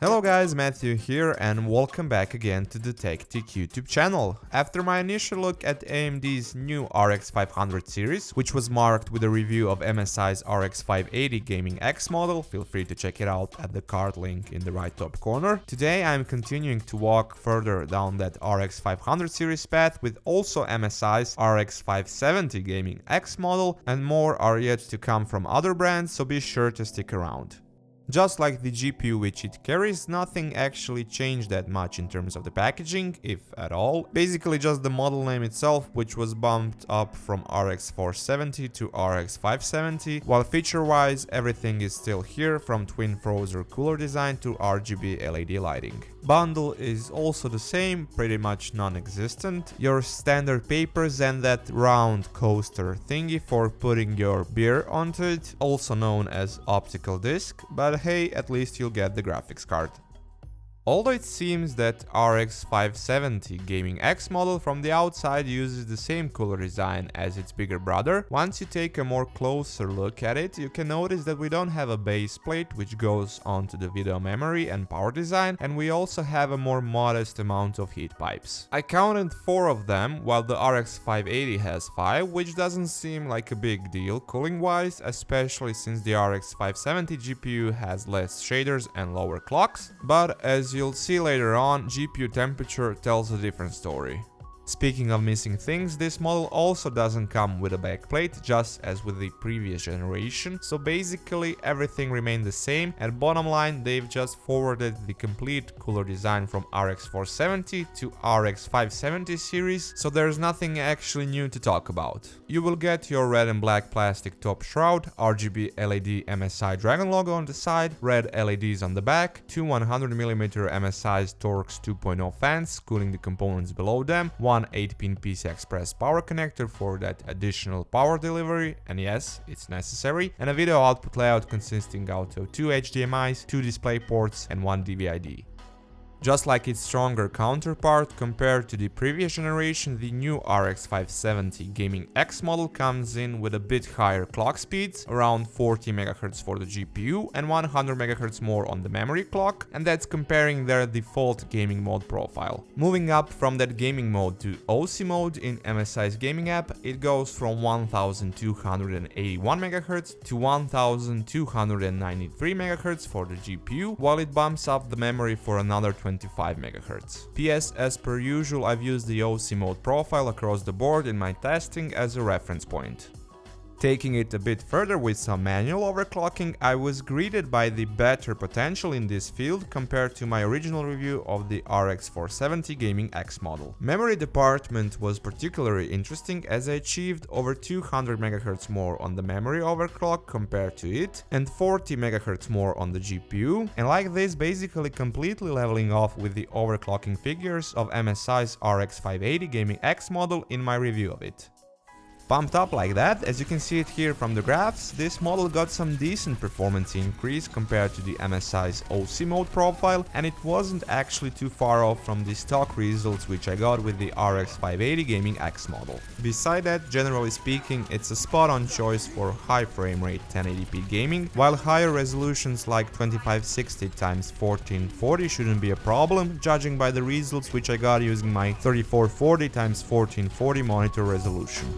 Hello guys, Matthew here and welcome back again to the TechTeak YouTube channel. After my initial look at AMD's new RX 500 series, which was marked with a review of MSI's RX 580 Gaming X model, feel free to check it out at the card link in the right top corner. Today I'm continuing to walk further down that RX 500 series path with also MSI's RX 570 Gaming X model, and more are yet to come from other brands, so be sure to stick around. Just like the GPU which it carries, nothing actually changed that much in terms of the packaging, if at all. Basically just the model name itself, which was bumped up from RX 470 to RX 570, while feature-wise everything is still here, from twin Frozer cooler design to RGB LED lighting. Bundle is also the same, pretty much non-existent. Your standard papers and that round coaster thingy for putting your beer onto it, also known as optical disc, but hey, at least you'll get the graphics card. Although it seems that RX 570 Gaming X model from the outside uses the same cooler design as its bigger brother, once you take a more closer look at it, you can notice that we don't have a base plate which goes onto the video memory and power design, and we also have a more modest amount of heat pipes. I counted 4 of them, while the RX 580 has 5, which doesn't seem like a big deal cooling wise, especially since the RX 570 GPU has less shaders and lower clocks, but as you'll see later on, GPU temperature tells a different story. Speaking of missing things, this model also doesn't come with a backplate, just as with the previous generation, so basically everything remained the same, and bottom line, they've just forwarded the complete cooler design from RX 470 to RX 570 series, so there's nothing actually new to talk about. You will get your red and black plastic top shroud, RGB LED MSI Dragon logo on the side, red LEDs on the back, two 100mm MSI's Torx 2.0 fans cooling the components below them, one 8-pin PCI Express power connector for that additional power delivery, and yes, it's necessary, and a video output layout consisting out of 2 HDMIs, 2 display ports and 1 DVI-D. Just like its stronger counterpart compared to the previous generation, the new RX 570 Gaming X model comes in with a bit higher clock speeds, around 40 MHz for the GPU and 100 MHz more on the memory clock, and that's comparing their default gaming mode profile. Moving up from that gaming mode to OC mode in MSI's gaming app, it goes from 1281 MHz to 1293 MHz for the GPU, while it bumps up the memory for another 25 MHz. PS, as per usual, I've used the OC mode profile across the board in my testing as a reference point. Taking it a bit further with some manual overclocking, I was greeted by the better potential in this field compared to my original review of the RX 470 Gaming X model. Memory department was particularly interesting as I achieved over 200 MHz more on the memory overclock compared to it, and 40 MHz more on the GPU, and like this basically completely leveling off with the overclocking figures of MSI's RX 580 Gaming X model in my review of it. Pumped up like that, as you can see it here from the graphs, this model got some decent performance increase compared to the MSI's OC mode profile, and it wasn't actually too far off from the stock results which I got with the RX 580 Gaming X model. Beside that, generally speaking, it's a spot-on choice for high frame rate 1080p gaming, while higher resolutions like 2560x1440 shouldn't be a problem, judging by the results which I got using my 3440x1440 monitor resolution.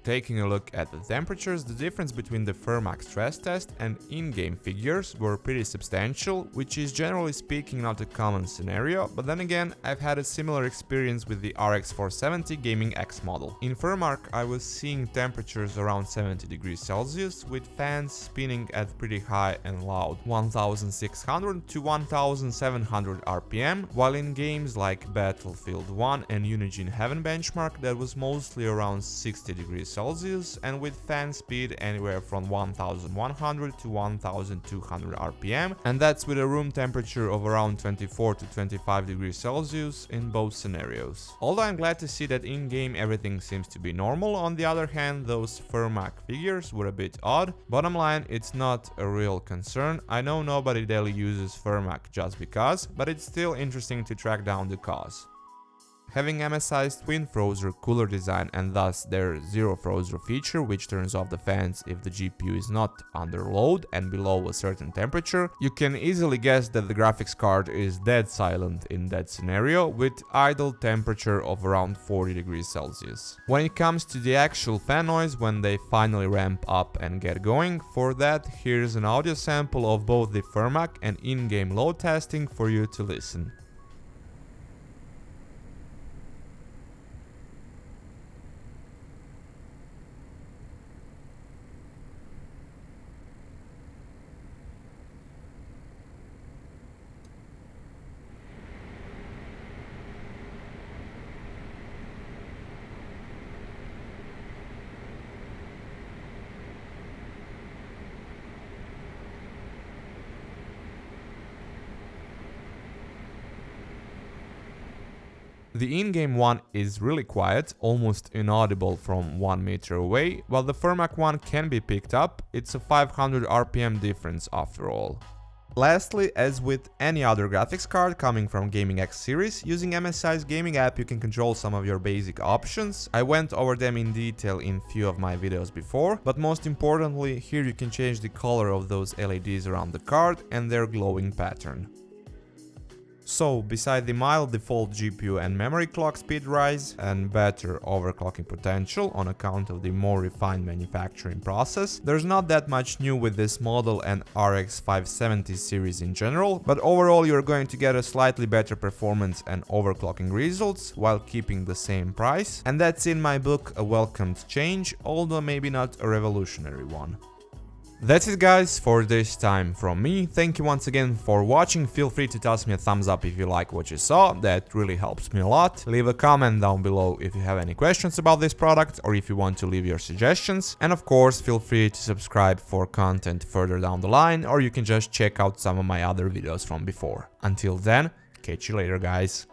Taking a look at the temperatures, the difference between the Fermac stress test and in-game figures were pretty substantial, which is generally speaking not a common scenario, but then again, I've had a similar experience with the RX 470 Gaming X model. In Fermac, I was seeing temperatures around 70 degrees Celsius, with fans spinning at pretty high and loud 1600 to 1700 RPM, while in games like Battlefield 1 and Unigine Heaven benchmark that was mostly around 60 degrees Celsius and with fan speed anywhere from 1100 to 1200 RPM, and that's with a room temperature of around 24 to 25 degrees Celsius in both scenarios. Although I'm glad to see that in-game everything seems to be normal, on the other hand those Fermac figures were a bit odd. Bottom line, it's not a real concern. I know nobody daily uses Fermac just because, but it's still interesting to track down the cause. Having MSI's twin Frozer cooler design and thus their zero Frozer feature, which turns off the fans if the GPU is not under load and below a certain temperature, you can easily guess that the graphics card is dead silent in that scenario, with idle temperature of around 40 degrees Celsius. When it comes to the actual fan noise when they finally ramp up and get going, for that here's an audio sample of both the Fermac and in-game load testing for you to listen. The in-game one is really quiet, almost inaudible from 1 meter away, while the Fermac one can be picked up. It's a 500 RPM difference after all. Lastly, as with any other graphics card coming from Gaming X series, using MSI's gaming app you can control some of your basic options. I went over them in detail in few of my videos before, but most importantly, here you can change the color of those LEDs around the card and their glowing pattern. So, beside the mild default GPU and memory clock speed rise and better overclocking potential on account of the more refined manufacturing process, there's not that much new with this model and RX 570 series in general, but overall you're going to get a slightly better performance and overclocking results while keeping the same price, and that's in my book a welcomed change, although maybe not a revolutionary one. That's it guys for this time from me. Thank you once again for watching. Feel free to toss me a thumbs up if you like what you saw, that really helps me a lot. Leave a comment down below if you have any questions about this product or if you want to leave your suggestions. And of course feel free to subscribe for content further down the line, or you can just check out some of my other videos from before. Until then, catch you later guys.